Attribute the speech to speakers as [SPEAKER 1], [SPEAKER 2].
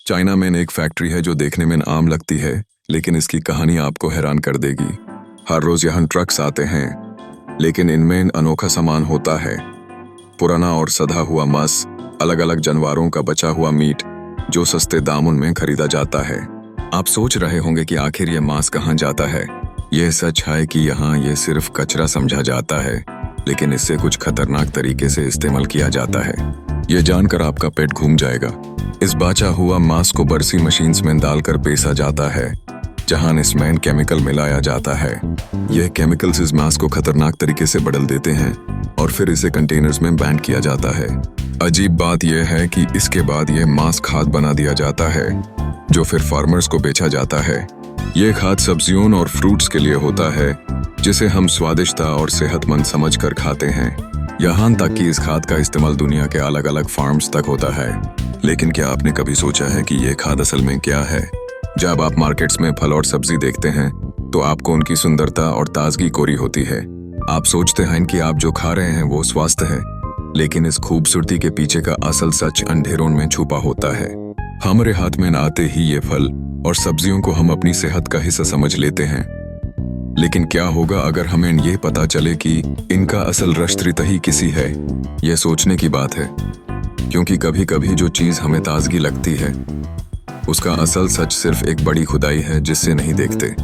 [SPEAKER 1] China में एक factory है जो देखने में आम लगती है, लेकिन इसकी कहानी आपको हैरान कर देगी। हर रोज यहाँ ट्रक्स आते हैं, लेकिन इनमें अनोखा सामान होता है। पुराना और सधा हुआ मांस, अलग अलग जानवरों का बचा हुआ मीट, जो सस्ते दामों में खरीदा जाता है। आप सोच रहे होंगे कि आखिर ये मांस कहाँ जाता है। यह सच है कि यहाँ ये सिर्फ कचरा समझा जाता है, लेकिन इससे कुछ खतरनाक तरीके से इस्तेमाल किया जाता है। ये जानकर आपका पेट घूम जाएगा। इस बचा हुआ मांस को बरसी मशीन्स में डालकर पेसा जाता है, जहां इसमें केमिकल मिलाया जाता है। यह केमिकल्स इस मांस को खतरनाक तरीके से बदल देते हैं और फिर इसे कंटेनर्स में बैंड किया जाता है। अजीब बात यह है कि इसके बाद यह मांस खाद बना दिया जाता है, जो फिर फार्मर्स को बेचा जाता है। यह खाद सब्जियों और फ्रूट्स के लिए होता है, जिसे हम स्वादिष्टता और सेहतमंद समझकर खाते हैं। यहाँ तक कि इस खाद का इस्तेमाल दुनिया के अलग अलग फार्म्स तक होता है। लेकिन क्या आपने कभी सोचा है कि यह खाद असल में क्या है? जब आप मार्केट्स में फल और सब्जी देखते हैं, तो आपको उनकी सुंदरता और ताजगी कोरी होती है। आप सोचते हैं कि आप जो खा रहे हैं वो स्वस्थ है, लेकिन इस खूबसूरती के पीछे का असल सच अंधेरों में छुपा होता है। हमारे हाथ में न आते ही ये फल और सब्जियों को हम अपनी सेहत का हिस्सा समझ लेते हैं। लेकिन क्या होगा अगर हमें ये पता चले कि इनका असल रश्तरित ही किसी है? यह सोचने की बात है, क्योंकि कभी कभी जो चीज हमें ताजगी लगती है, उसका असल सच सिर्फ एक बड़ी खुदाई है जिससे नहीं देखते।